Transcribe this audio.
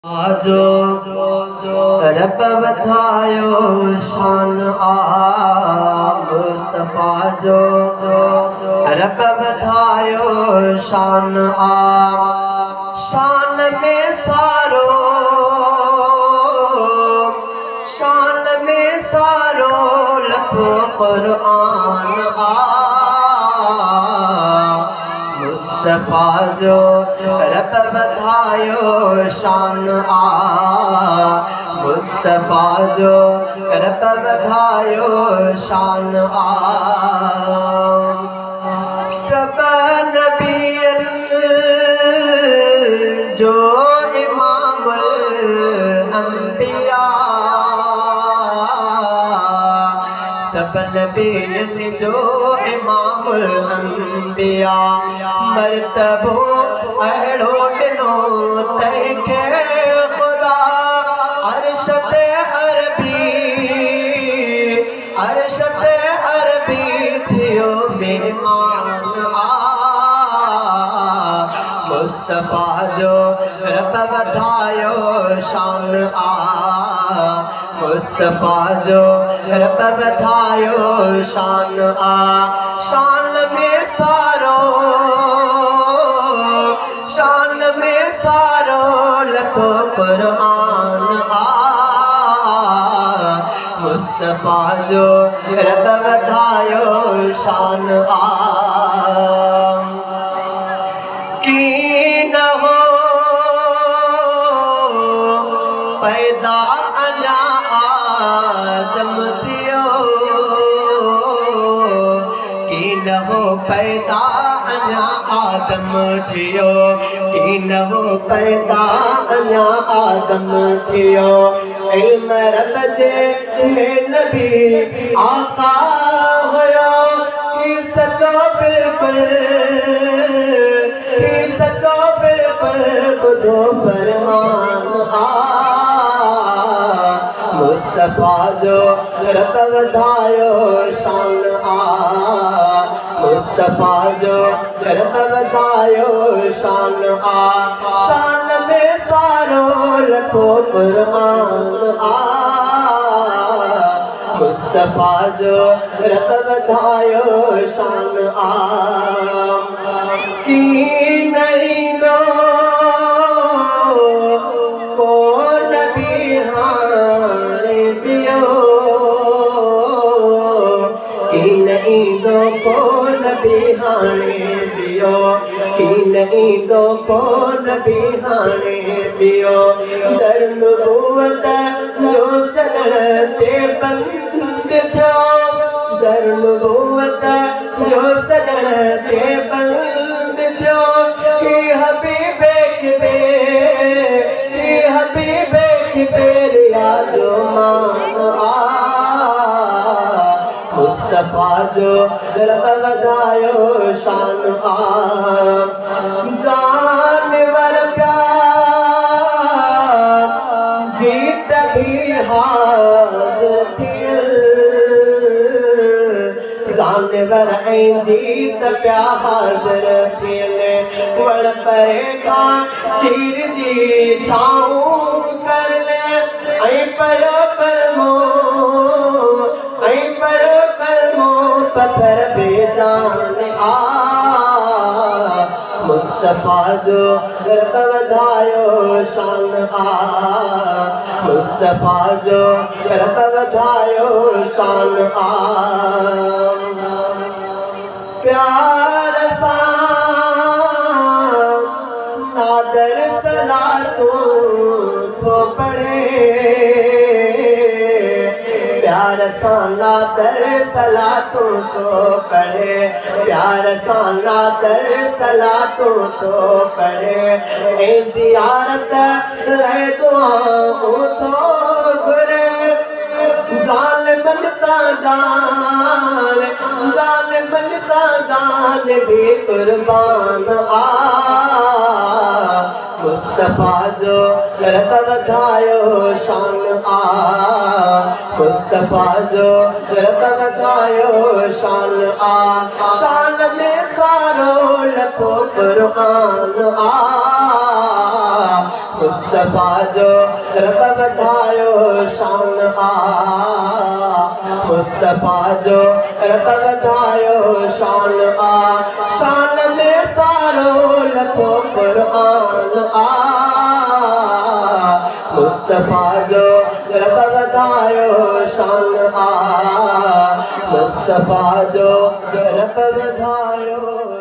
आजो रब वधायो शान मुस्तफा जो रब वधायो शान शान में सारो लखो कुरान मुस्तफा जो रब वधायो शान मुस्तफा जो रब वधायो शान सब नबियन जो इमामुल अंबिया सब नबियन जो इमामुल अंबिया मर्तबो अहड़ो ॾिनो तंहिंखे ख़ुदा अरशद अरबी थियो मेहमान मुस्तफा जो रब वधायो शान मुस्तफा जो रब वधायो शान शान में सारो लखो कुरान मुस्तफा जो रब वधायो शान की न हो पैदा अञा आदम थियो की न हो पैदा अञा आदम थियो की न हो पैदा अञा आदम थियो इल्म रब जे नबी आका हुयो ही सचो बिल्कुल ॿुधो फरमान मुस्तफा जो रब वधायो शान मुस्तफा जो रब वधायो शान शान में सारो लखो कुरान मुस्तफा जो रब वधायो शान की नहीं दो को नबी हारे दियो की नहीं दो को नबी हारे दियो की नहीं दो को नबी हारे दियो दर नबूवत जो सनण ते बंद थियो दर नबूवत जो सनण ते बंद थियो ही हबीबे की बेरिया जो मान मुस्तफा जो रब वधायो शान जानवर प्यार जीत भी हाज़िर थियल जानवर ऐं जीत पिया हाज़िर थियल वण परे खां चीर जी छाऊं करले ऐं पयो कलमो पत्थर बेजान मुस्तफा जो रब वधायो शान मुस्तफा जो रब वधायो शान प्यार सां नादर सलातूं थो पढ़े प्यार सां नादर सलातूं थो पढ़े प्यार सां नादर सलातूं थो पढ़े ऐं ज़ियारत लाइ दुआऊं थो घुरे ज़ालिमन का जान भी कुर्बान मुस्तफा जो रब वधायो शान मुस्तफा जो रब वधायो शान शान में सारो लखो कुरान मुस्तफ़ा जो रब वधायो शान आ मुस्तफ़ा जो रब वधायो शान आ शान में सारो लथो क़ुरान आ मुस्तफ़ा जो रब वधायो शान आ मुस्तफ़ा जो रब वधायो